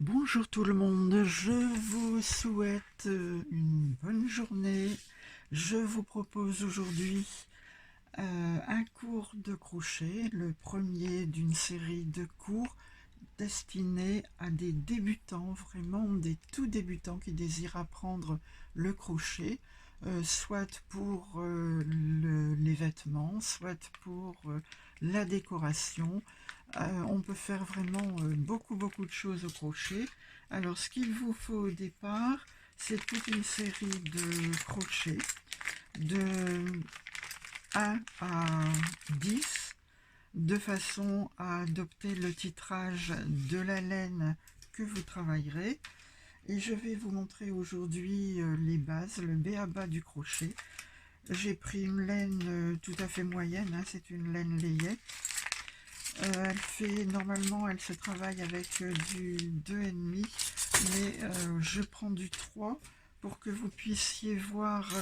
Bonjour tout le monde, je vous souhaite une bonne journée. Je vous propose aujourd'hui un cours de crochet, le premier d'une série de cours destinés à des débutants, vraiment des tout débutants qui désirent apprendre le crochet, soit pour les vêtements, soit pour la décoration. On peut faire vraiment beaucoup de choses au crochet. Alors ce qu'il vous faut au départ, c'est toute une série de crochets de 1 à 10, de façon à adopter le titrage de la laine que vous travaillerez. Et je vais vous montrer aujourd'hui les bases, le b.a.-ba du crochet. J'ai pris une laine tout à fait moyenne, hein, c'est une laine layette. Normalement, elle se travaille avec du 2,5, mais je prends du 3 pour que vous puissiez voir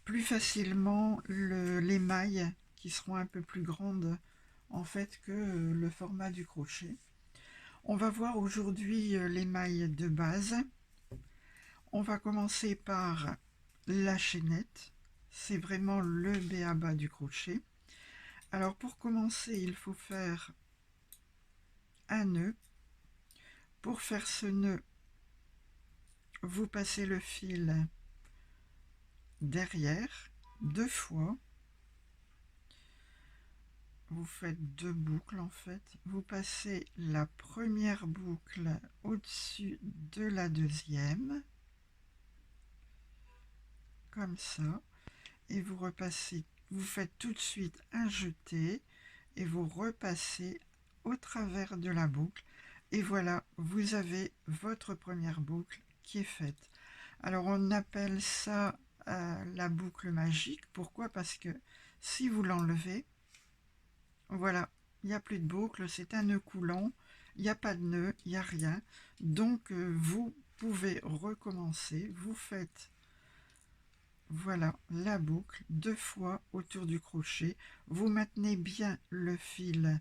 plus facilement les mailles qui seront un peu plus grandes en fait que le format du crochet. On va voir aujourd'hui les mailles de base. On va commencer par la chaînette. C'est vraiment le b.a.-ba du crochet. Alors pour commencer, il faut faire un nœud. Pour faire ce nœud, vous passez le fil derrière 2 fois. Vous faites 2 boucles en fait. Vous passez la première boucle au-dessus de la deuxième, comme ça, et vous repassez. Vous faites tout de suite un jeté et vous repassez au travers de la boucle. Et voilà, vous avez votre première boucle qui est faite. Alors on appelle ça la boucle magique. Pourquoi? Parce que si vous l'enlevez, voilà, il n'y a plus de boucle, c'est un nœud coulant, il n'y a pas de nœud, il n'y a rien. Donc vous pouvez recommencer, vous faites, voilà, la boucle 2 fois autour du crochet. Vous maintenez bien le fil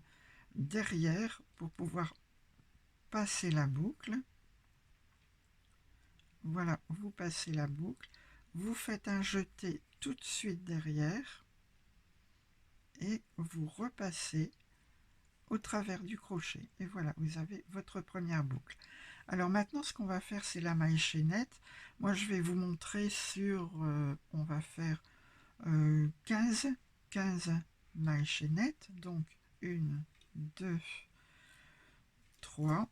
derrière pour pouvoir passer la boucle. Voilà, vous passez la boucle, vous faites un jeté tout de suite derrière et vous repassez au travers du crochet. Et voilà, vous avez votre première boucle. Alors maintenant, ce qu'on va faire, c'est la maille chaînette. Moi, je vais vous montrer sur, on va faire 15 mailles chaînettes. Donc, 1, 2, 3,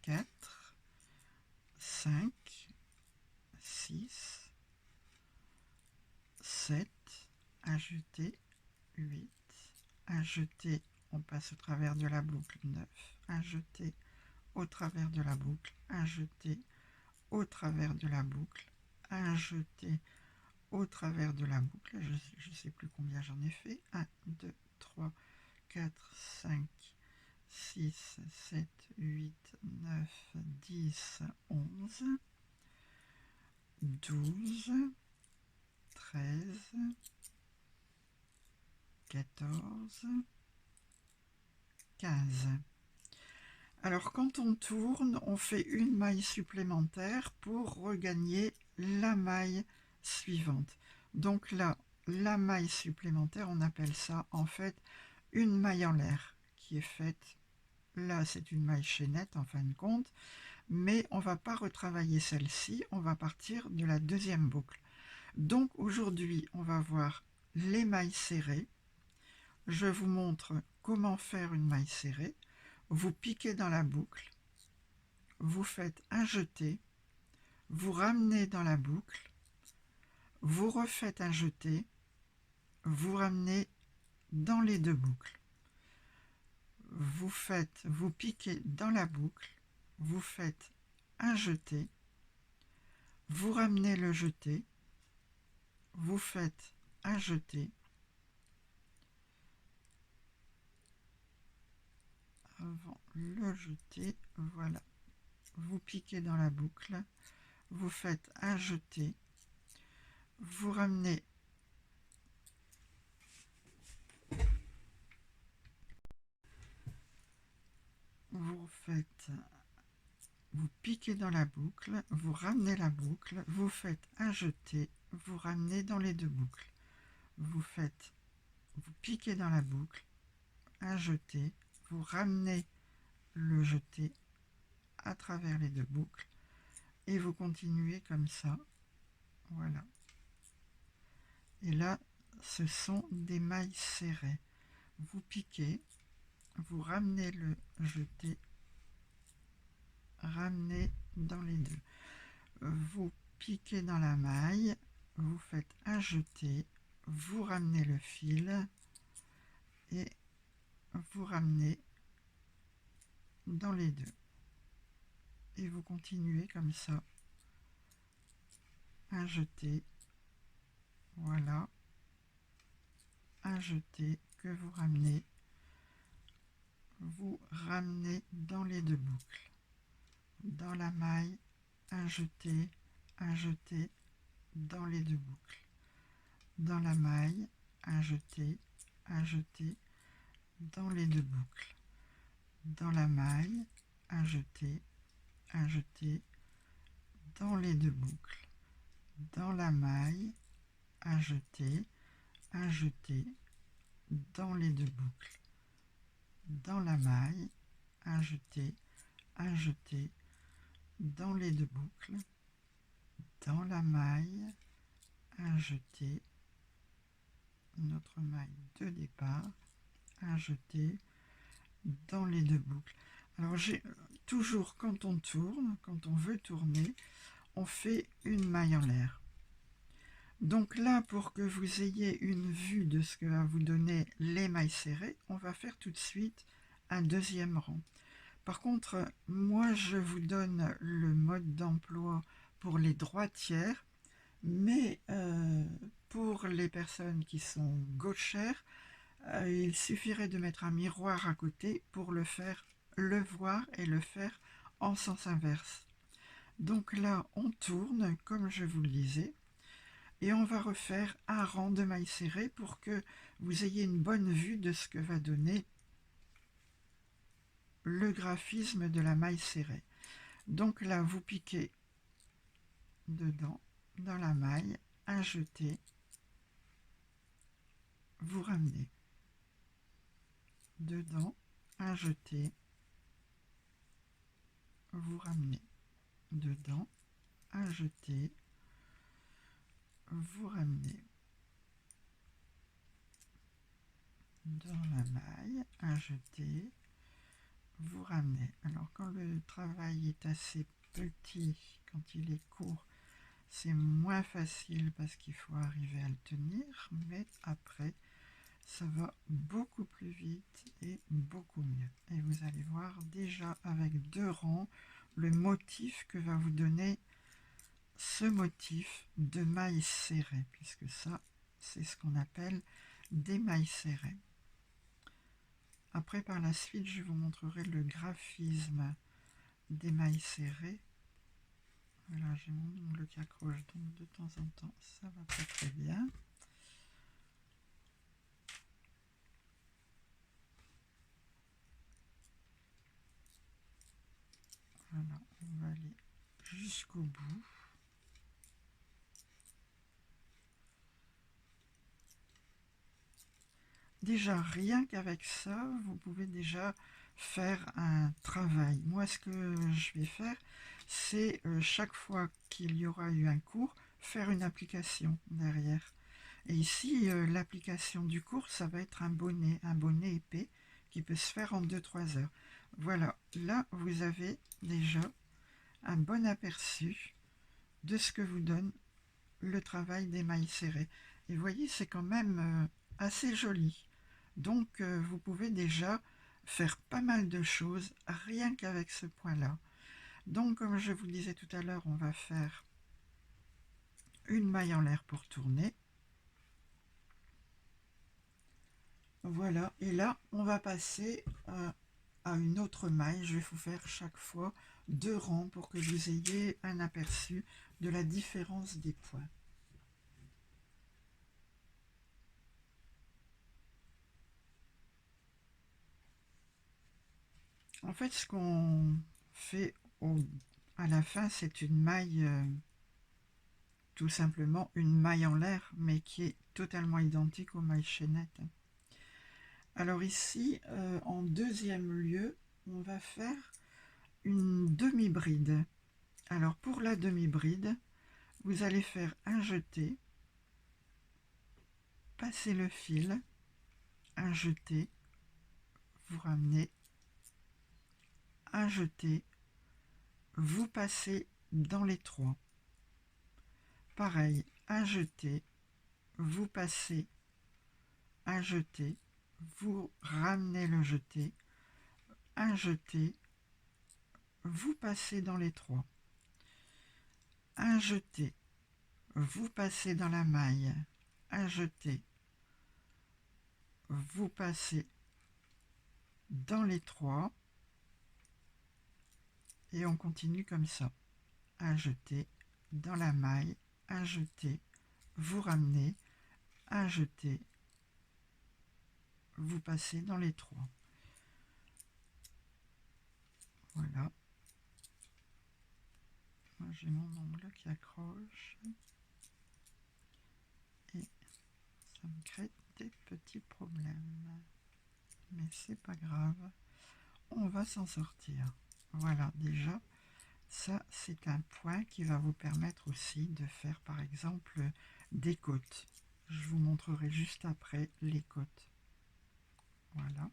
4, 5, 6, 7, un jeté, 8, un jeté, on passe au travers de la boucle, 9, un jeté au travers de la boucle, un jeté au travers de la boucle, un jeté au travers de la boucle, je ne sais plus combien j'en ai fait, 1, 2, 3, 4, 5, 6, 7, 8, 9, 10, 11, 12, 13, 14, 15. Alors quand on tourne, on fait une maille supplémentaire pour regagner la maille suivante. Donc là, la maille supplémentaire, on appelle ça en fait une maille en l'air qui est faite. Là, c'est une maille chaînette en fin de compte, mais on ne va pas retravailler celle-ci, on va partir de la deuxième boucle. Donc aujourd'hui, on va voir les mailles serrées. Je vous montre comment faire une maille serrée. Vous piquez dans la boucle, vous faites un jeté, vous ramenez dans la boucle, vous refaites un jeté, vous ramenez dans les 2 boucles. Vous piquez dans la boucle, vous faites un jeté, vous ramenez le jeté, vous faites un jeté, avant le jeté, voilà, vous piquez dans la boucle, vous faites un jeté, vous ramenez vous piquez dans la boucle, vous ramenez la boucle, vous faites un jeté, vous ramenez dans les deux boucles. Vous piquez dans la boucle, un jeté, vous ramenez le jeté à travers les deux boucles et vous continuez comme ça. Voilà. Et là, ce sont des mailles serrées. Vous piquez, vous ramenez le jeté, ramenez dans les deux. Vous piquez dans la maille, vous faites un jeté, vous ramenez le fil et vous ramenez dans les deux. Et vous continuez comme ça. Un jeté, voilà, un jeté que vous ramenez dans les deux boucles. Dans la maille, un jeté dans les deux boucles. Dans la maille, un jeté dans les deux boucles. Dans la maille, un jeté dans les deux boucles. Dans la maille, un jeté dans les deux boucles. Dans la maille, un jeté dans les deux boucles. Dans la maille, un jeté, notre maille de départ, un jeté dans les deux boucles. Alors toujours quand on tourne, quand on veut tourner, on fait une maille en l'air. Donc là, pour que vous ayez une vue de ce que va vous donner les mailles serrées, on va faire tout de suite un deuxième rang. Par contre, moi je vous donne le mode d'emploi pour les droitières, mais pour les personnes qui sont gauchères, il suffirait de mettre un miroir à côté pour le voir et le faire en sens inverse. Donc là, on tourne comme je vous le disais, et on va refaire un rang de mailles serrées pour que vous ayez une bonne vue de ce que va donner le graphisme de la maille serrée. Donc là, vous piquez dedans, dans la maille, un jeté, vous ramenez. Dedans, un jeté, vous ramenez. Dedans, un jeté, vous ramenez. Dans la maille, un jeté, vous ramenez. Alors quand le travail est assez petit, quand il est court, c'est moins facile parce qu'il faut arriver à le tenir, mais après ça va beaucoup plus vite et beaucoup mieux. Et vous allez voir déjà avec deux rangs le motif que va vous donner ce motif de mailles serrées, puisque ça c'est ce qu'on appelle des mailles serrées. Après, par la suite, je vous montrerai le graphisme des mailles serrées. Voilà, j'ai mon ongle qui accroche, donc de temps en temps, ça va pas très bien. Voilà, on va aller jusqu'au bout. Déjà, rien qu'avec ça, vous pouvez déjà faire un travail. Moi, ce que je vais faire, c'est chaque fois qu'il y aura eu un cours, faire une application derrière. Et ici, l'application du cours, ça va être un bonnet épais qui peut se faire en 2-3 heures. Voilà, là, vous avez déjà un bon aperçu de ce que vous donne le travail des mailles serrées. Et vous voyez, c'est quand même assez joli. Donc, vous pouvez déjà faire pas mal de choses rien qu'avec ce point-là. Donc, comme je vous le disais tout à l'heure, on va faire une maille en l'air pour tourner. Voilà, et là, on va passer à une autre maille. Je vais vous faire chaque fois 2 rangs pour que vous ayez un aperçu de la différence des points. En fait, ce qu'on fait à la fin, c'est une maille, tout simplement une maille en l'air, mais qui est totalement identique aux mailles chaînettes. Alors ici, en deuxième lieu, on va faire une demi-bride. Alors pour la demi-bride, vous allez faire un jeté, passer le fil, un jeté, vous ramenez, un jeté, vous passez dans les trois. Pareil, un jeté, vous passez, un jeté, vous ramenez le jeté, un jeté, vous passez dans les trois. Un jeté, vous passez dans la maille, un jeté, vous passez dans les trois, et on continue comme ça. Un jeté dans la maille, un jeté, vous ramenez, un jeté, vous passez dans les trois. Voilà. Moi j'ai mon ongle qui accroche et ça me crée des petits problèmes. Mais c'est pas grave, on va s'en sortir. Voilà, déjà, ça c'est un point qui va vous permettre aussi de faire par exemple des côtes. Je vous montrerai juste après les côtes. Voilà.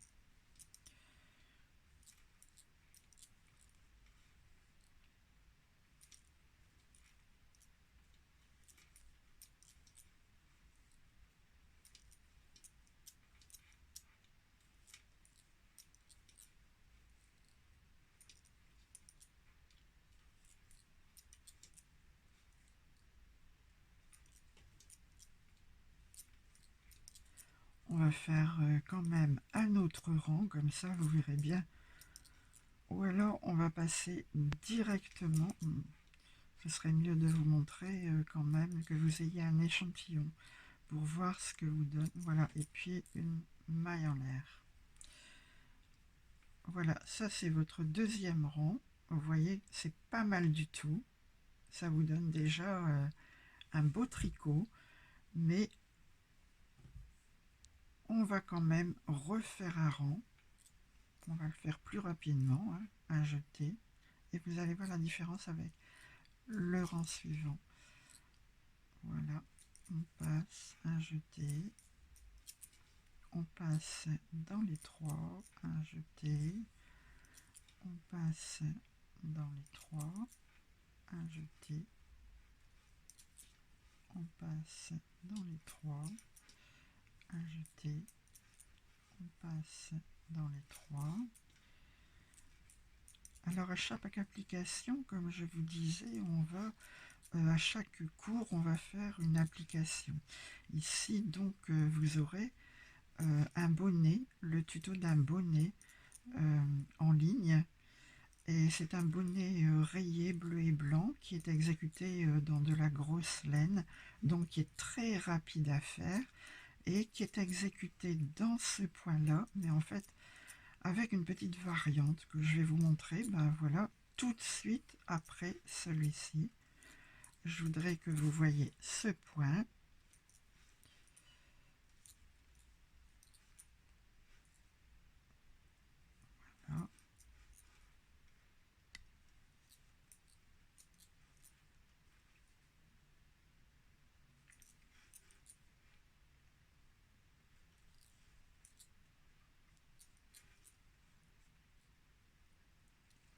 On va faire quand même un autre rang, comme ça vous verrez bien. Ou alors on va passer directement, ce serait mieux de vous montrer quand même, que vous ayez un échantillon pour voir ce que vous donne. Voilà, et puis une maille en l'air. Voilà, ça c'est votre deuxième rang. Vous voyez, c'est pas mal du tout. Ça vous donne déjà un beau tricot, mais on va quand même refaire un rang. On va le faire plus rapidement, hein, un jeté, et vous allez voir la différence avec le rang suivant. Voilà, on passe un jeté, on passe dans les trois, un jeté, on passe dans les trois, un jeté, on passe dans les trois, un jeté, on passe dans les trois. Alors à chaque application, comme je vous disais, on va à chaque cours on va faire une application. Ici donc vous aurez un bonnet, le tuto d'un bonnet en ligne, et c'est un bonnet rayé bleu et blanc qui est exécuté dans de la grosse laine, donc qui est très rapide à faire et qui est exécuté dans ce point là, mais en fait avec une petite variante que je vais vous montrer, ben voilà, tout de suite après celui-ci. Je voudrais que vous voyez ce point. Voilà.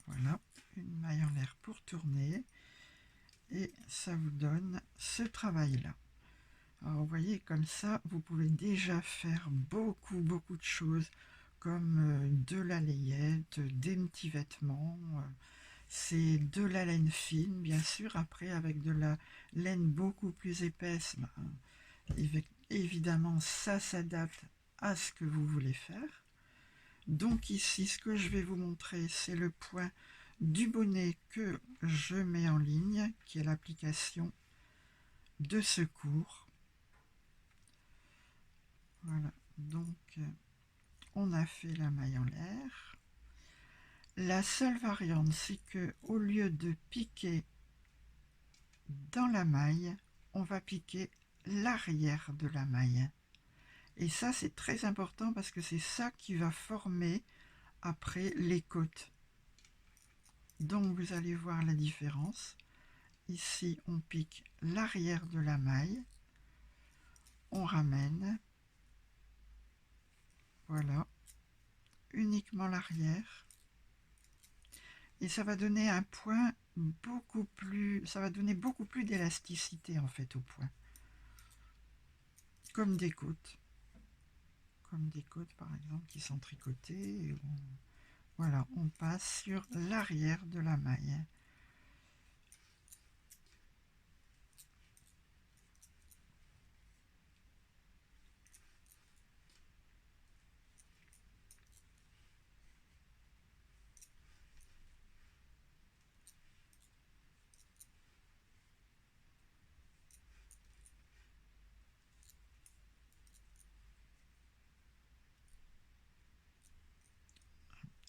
Voilà, une maille en l'air pour tourner. Et ça vous donne ce travail-là. Alors vous voyez, comme ça, vous pouvez déjà faire beaucoup de choses, comme de la layette, des petits vêtements. C'est de la laine fine, bien sûr. Après, avec de la laine beaucoup plus épaisse, évidemment, ça s'adapte à ce que vous voulez faire. Donc ici, ce que je vais vous montrer, c'est le point du bonnet que je mets en ligne, qui est l'application de ce cours. Voilà, donc on a fait la maille en l'air. La seule variante, c'est que au lieu de piquer dans la maille, on va piquer l'arrière de la maille. Et ça, c'est très important parce que c'est ça qui va former après les côtes. Donc vous allez voir la différence. Ici, on pique l'arrière de la maille, on ramène, voilà, uniquement l'arrière. Et ça va donner un point beaucoup plus, ça va donner beaucoup plus d'élasticité en fait au point. Comme des côtes. Comme des côtes par exemple qui sont tricotées. Et voilà, on passe sur l'arrière de la maille.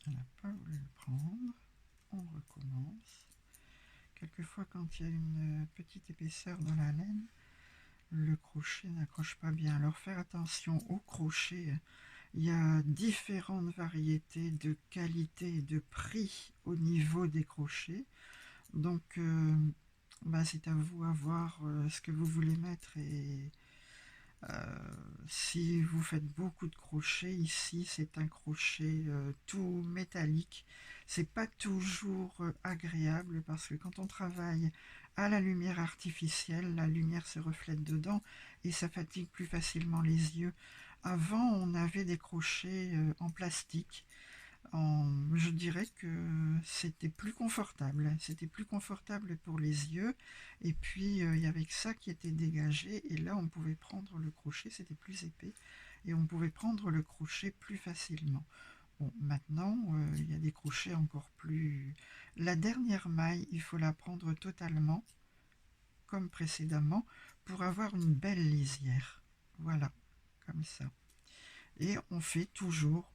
Elle n'a pas voulu le prendre. On recommence. Quelquefois, quand il y a une petite épaisseur dans la laine, le crochet n'accroche pas bien. Alors, faire attention au crochet. Il y a différentes variétés de qualité et de prix au niveau des crochets. Donc, c'est à vous à voir ce que vous voulez mettre. Et si vous faites beaucoup de crochets, ici c'est un crochet tout métallique. C'est pas toujours agréable parce que quand on travaille à la lumière artificielle, la lumière se reflète dedans et ça fatigue plus facilement les yeux. Avant, on avait des crochets en plastique. Je dirais que c'était plus confortable. C'était plus confortable pour les yeux. Et puis, il y avait que ça qui était dégagé. Et là, on pouvait prendre le crochet, c'était plus épais. Et on pouvait prendre le crochet plus facilement. Bon, maintenant, il y a des crochets encore plus... La dernière maille, il faut la prendre totalement, comme précédemment, pour avoir une belle lisière. Voilà, comme ça. Et on fait toujours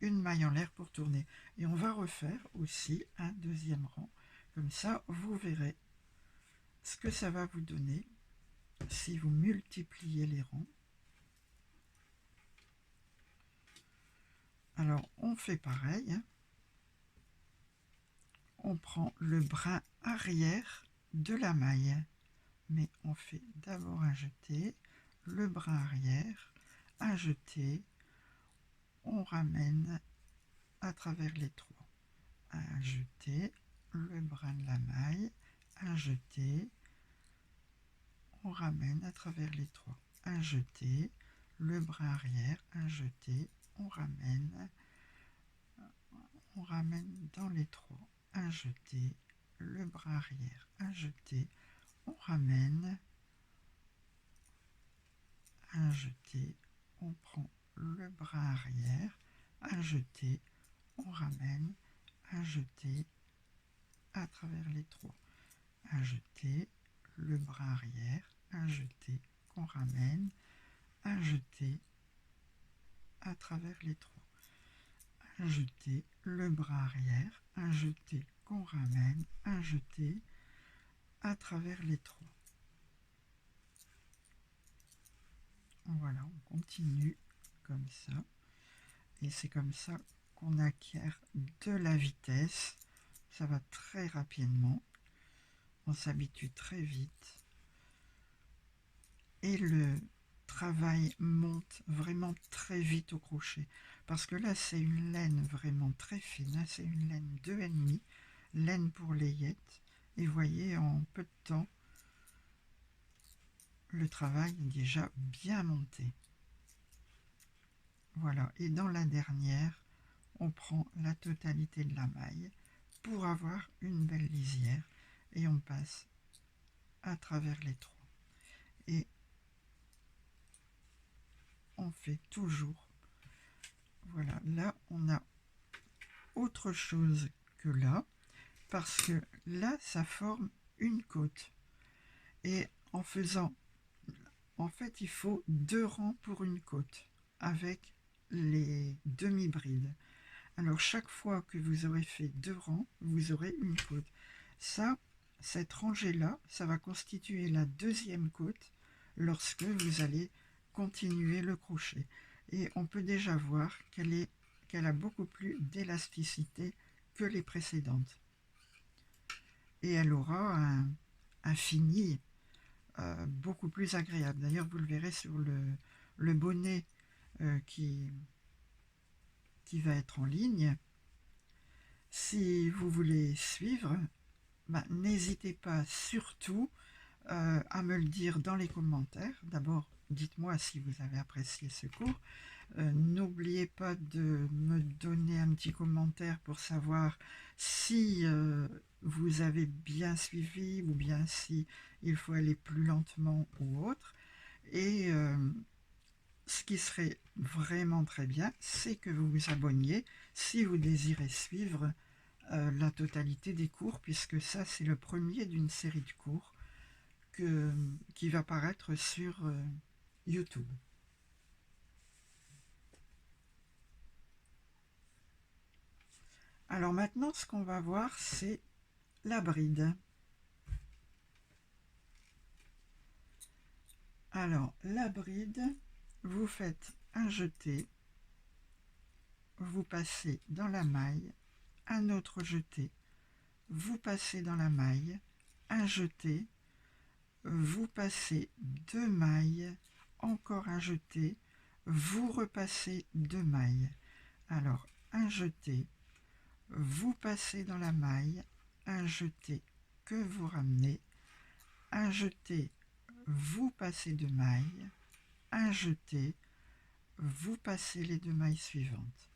une maille en l'air pour tourner. Et on va refaire aussi un deuxième rang. Comme ça, vous verrez ce que ça va vous donner si vous multipliez les rangs. Alors, on fait pareil. On prend le brin arrière de la maille. Mais on fait d'abord un jeté, le brin arrière, un jeté, on ramène à travers les trois. Un jeté, le brin de la maille, un jeté, on ramène à travers les trois. Un jeté, le brin arrière, un jeté, on ramène dans les trois. Un jeté, le brin arrière, un jeté, on ramène, un jeté, on prend le brin arrière, un jeté, on ramène, un jeté à travers les trois. Un jeté, le brin arrière, un jeté qu'on ramène, un jeté à travers les trois. Un jeté, le bras arrière, un jeté qu'on ramène, un jeté à travers les trois. Voilà, on continue comme ça. Et c'est comme ça qu'on acquiert de la vitesse. Ça va très rapidement. On s'habitue très vite. Et le travail monte vraiment très vite au crochet. Parce que là, c'est une laine vraiment très fine. Hein, c'est une laine 2,5, laine pour layette. Et vous voyez, en peu de temps, le travail est déjà bien monté. Voilà, et dans la dernière, on prend la totalité de la maille pour avoir une belle lisière. Et on passe à travers les trois. Et on fait toujours. Voilà, là, on a autre chose que là, parce que là, ça forme une côte. Et en faisant, en fait, il faut 2 rangs pour une côte, avec les demi-brides. Alors chaque fois que vous aurez fait 2 rangs, vous aurez une côte. Ça, cette rangée-là, ça va constituer la deuxième côte lorsque vous allez continuer le crochet. Et on peut déjà voir qu'elle a beaucoup plus d'élasticité que les précédentes. Et elle aura un fini beaucoup plus agréable. D'ailleurs, vous le verrez sur le bonnet qui va être en ligne. Si vous voulez suivre, n'hésitez pas surtout à me le dire dans les commentaires. D'abord, dites-moi si vous avez apprécié ce cours. N'oubliez pas de me donner un petit commentaire pour savoir si vous avez bien suivi ou bien si il faut aller plus lentement ou autre. Et ce qui serait vraiment très bien, c'est que vous vous abonniez si vous désirez suivre la totalité des cours, puisque ça c'est le premier d'une série de cours qui va paraître sur YouTube. Alors maintenant, ce qu'on va voir, c'est la bride. Alors, la bride, vous faites un jeté, vous passez dans la maille, un autre jeté, vous passez dans la maille, un jeté, vous passez 2 mailles, encore un jeté, vous repassez 2 mailles. Alors, un jeté, vous passez dans la maille, un jeté que vous ramenez, un jeté, vous passez 2 mailles, un jeté, vous passez les 2 mailles suivantes,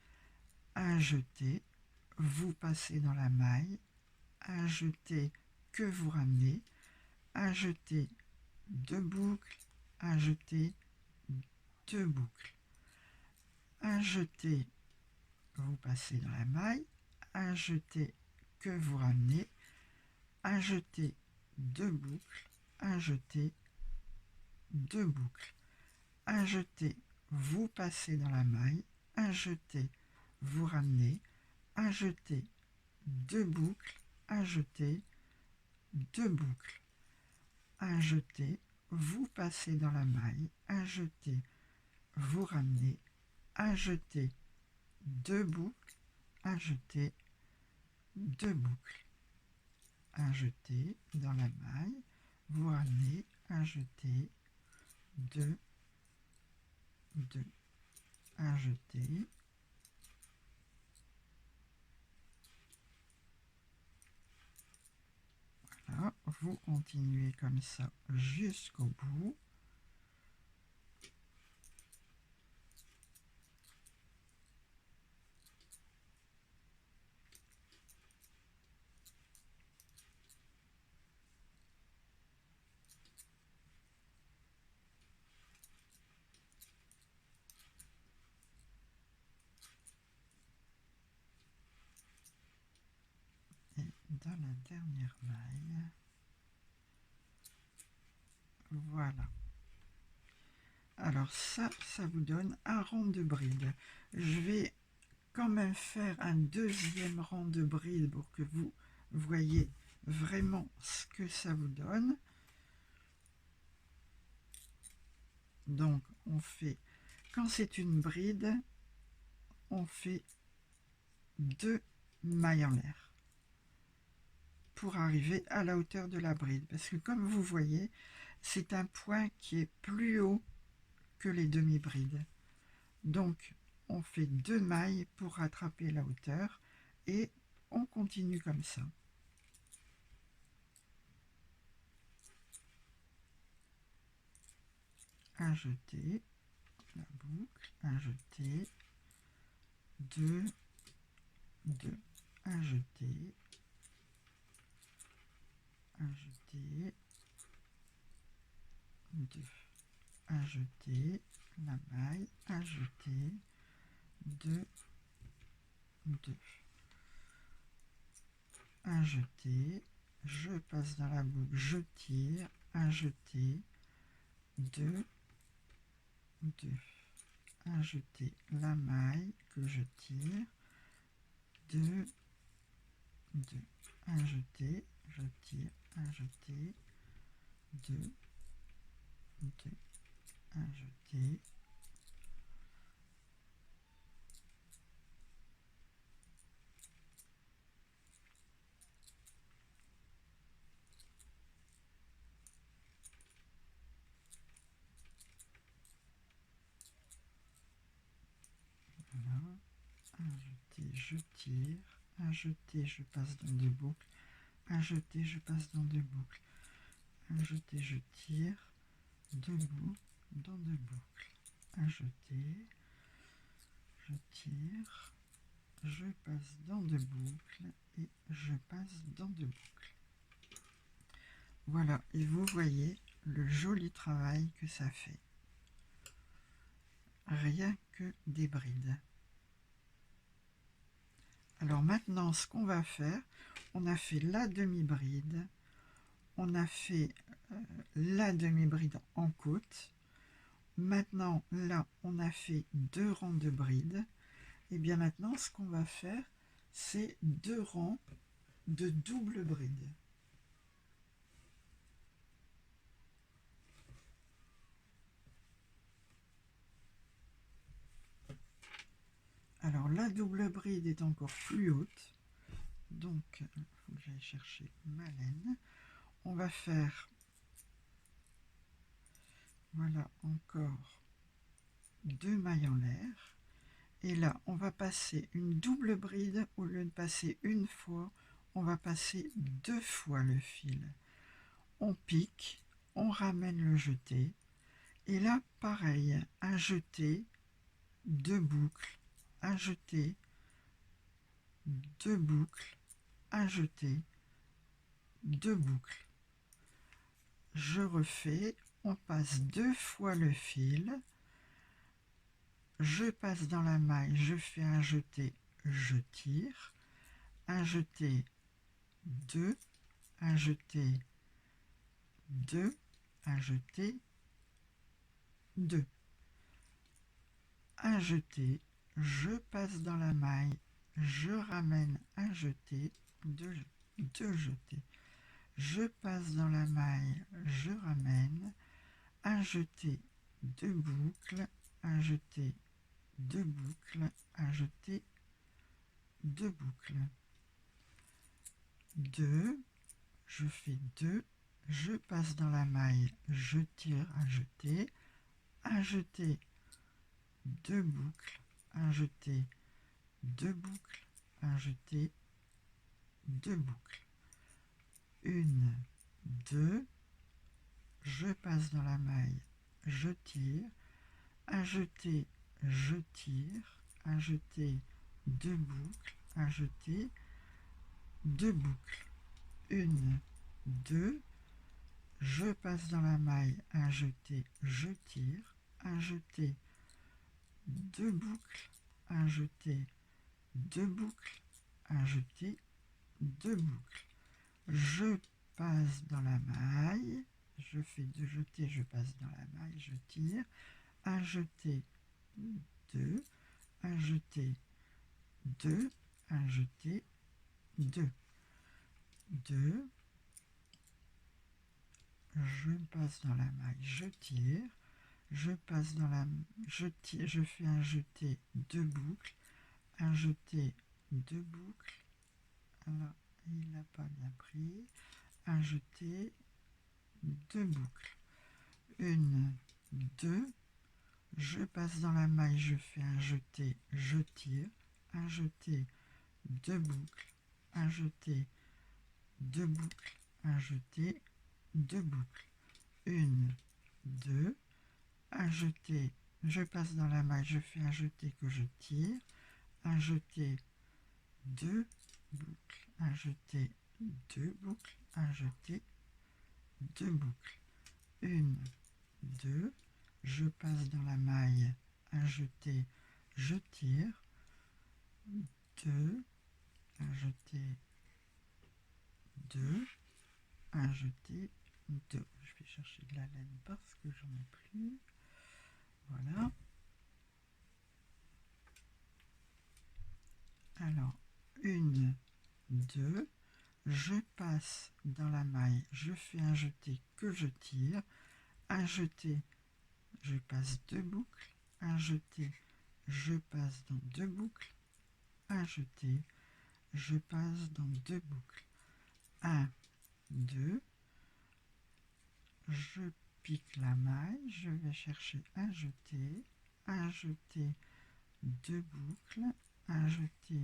un jeté, vous passez dans la maille, un jeté que vous ramenez, un jeté, 2 boucles, un jeté, 2 boucles, un jeté, vous passez dans la maille, un jeté que vous ramenez, un jeté, 2 boucles, un jeté, 2 boucles, un jeté, vous passez dans la maille, un jeté, vous ramenez, un jeté, 2 boucles, un jeté, 2 boucles, un jeté, vous passez dans la maille, un jeté, vous ramenez, un jeté, 2 boucles, un jeté, 2 boucles, un jeté dans la maille, vous ramenez, un jeté, 2, 2, un jeté, voilà, vous continuez comme ça jusqu'au bout. Et dans la dernière maille, voilà. Alors ça vous donne un rang de bride. Je vais quand même faire un deuxième rang de bride pour que vous voyez vraiment ce que ça vous donne. Donc on fait, quand c'est une bride, on fait 2 mailles en l'air pour arriver à la hauteur de la bride, parce que comme vous voyez, c'est un point qui est plus haut que les demi-brides. Donc on fait 2 mailles pour rattraper la hauteur et on continue comme ça. Un jeté, la boucle, un jeté, 2, 2, un jeté, un jeté, 2, un jeté, la maille, un jeté, 2, 2, un jeté, je passe dans la boucle, je tire, un jeté, 2, 2, un jeté, la maille que je tire, 2, 2, un jeté, je tire, un jeté, 2, 2, un jeté, voilà, un jeté, je tire, un jeté, je passe dans deux boucles, un jeté, je passe dans deux boucles, un jeté, je tire, deux boucles, dans deux boucles, un jeté, je tire, je passe dans deux boucles et je passe dans deux boucles. Voilà, et vous voyez le joli travail que ça fait. Rien que des brides. Alors maintenant, ce qu'on va faire, on a fait la demi-bride, on a fait la demi-bride en côte. Maintenant, là, on a fait 2 rangs de brides. Et bien maintenant, ce qu'on va faire, c'est 2 rangs de double bride. Alors, la double bride est encore plus haute. Donc, il faut que j'aille chercher ma laine. On va faire, voilà, encore 2 mailles en l'air. Et là, on va passer une double bride. Au lieu de passer une fois, on va passer 2 fois le fil. On pique, on ramène le jeté. Et là, pareil, un jeté, 2 boucles, un jeté, 2 boucles, un jeté, 2 boucles. Je refais, on passe 2 fois le fil. Je passe dans la maille, je fais un jeté, je tire, un jeté, 2, un jeté, 2, un jeté, 2, un jeté, je passe dans la maille, je ramène un jeté, 2 jetés, je passe dans la maille, je ramène, un jeté, 2 boucles, un jeté, 2 boucles, un jeté, 2 boucles, 2, je fais 2, je passe dans la maille, je tire un jeté, 2 boucles, un jeté, 2 boucles, un jeté, 2 boucles, 1, 2, je passe dans la maille, je tire, un jeté, je tire, un jeté, 2 boucles, un jeté, 2 boucles, 1, 2, je passe dans la maille, un jeté, je tire, un jeté, 2 boucles, un jeté, 2 boucles, un jeté, 2 boucles. Je passe dans la maille, je fais 2 jetés, je passe dans la maille, je tire, un jeté, 2, un jeté, 2, un jeté, 2, 2, je passe dans la maille, je tire, je passe dans la, je tire, je fais un jeté, 2 boucles, un jeté, 2 boucles, alors il n'a pas bien pris, un jeté, 2 boucles, 1, 2, je passe dans la maille, je fais un jeté, je tire, un jeté, 2 boucles, un jeté, 2 boucles, un jeté, 2 boucles, 1, 2, un jeté, je passe dans la maille, je fais un jeté que je tire, un jeté, 2 boucles, un jeté, 2 boucles, un jeté, 2 boucles, 1, 2, je passe dans la maille, un jeté, je tire, 2, un jeté, 2, un jeté, 2. Je vais chercher de la laine parce que j'en ai plus. Voilà. Alors, 1, 2, je passe dans la maille, je fais un jeté que je tire, un jeté, je passe 2 boucles, un jeté, je passe dans 2 boucles, un jeté, je passe dans 2 boucles, 1, 2, je pique la maille, je vais chercher un jeté, 2 boucles, un jeté,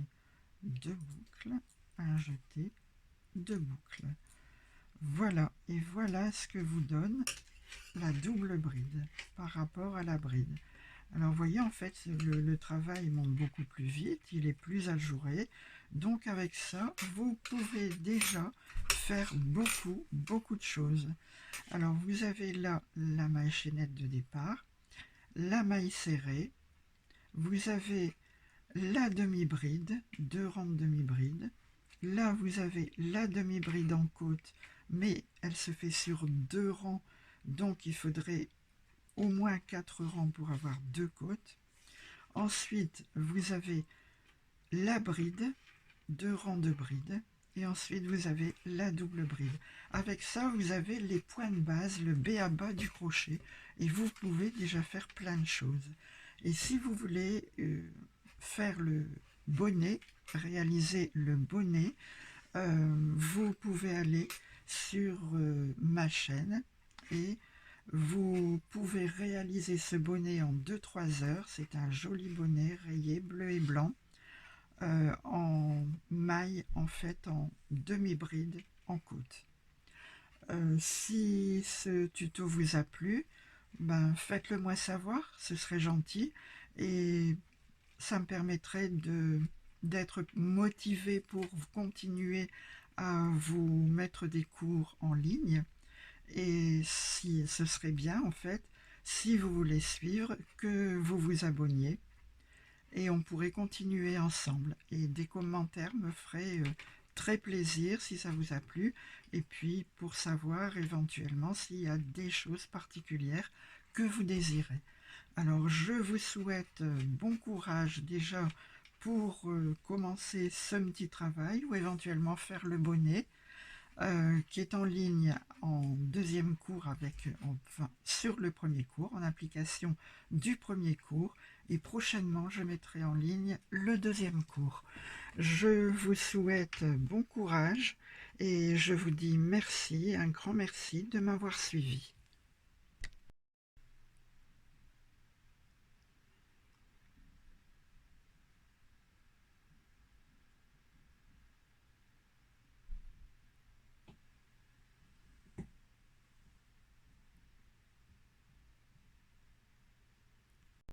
2 boucles, un jeté, 2 boucles. Voilà, et voilà ce que vous donne la double bride par rapport à la bride. Alors vous voyez, en fait, le travail monte beaucoup plus vite, il est plus ajouré. Donc avec ça, vous pouvez déjà faire beaucoup de choses. Alors vous avez là la maille chaînette de départ, la maille serrée, vous avez la demi-bride, 2 rangs de demi-bride. Là vous avez la demi-bride en côte, mais elle se fait sur 2 rangs, donc il faudrait au moins 4 rangs pour avoir 2 côtes. Ensuite vous avez la bride, 2 rangs de bride, et ensuite vous avez la double bride. Avec ça vous avez les points de base, le b.a.-ba du crochet, et vous pouvez déjà faire plein de choses. Et si vous voulez faire le bonnet, réaliser le bonnet, vous pouvez aller sur ma chaîne et vous pouvez réaliser ce bonnet en 2-3 heures. C'est un joli bonnet rayé bleu et blanc en maille, en fait en demi-bride en côte. Si ce tuto vous a plu, ben faites-le moi savoir, ce serait gentil, et ça me permettrait d'être motivé pour continuer à vous mettre des cours en ligne. Et si ce serait bien, en fait, si vous voulez suivre, que vous vous abonniez, et on pourrait continuer ensemble. Et des commentaires me feraient très plaisir si ça vous a plu, et puis pour savoir éventuellement s'il y a des choses particulières que vous désirez. Alors je vous souhaite bon courage déjà pour commencer ce petit travail, ou éventuellement faire le bonnet, qui est en ligne en deuxième cours, enfin sur le premier cours, en application du premier cours, et prochainement je mettrai en ligne le deuxième cours. Je vous souhaite bon courage et je vous dis merci, un grand merci de m'avoir suivi.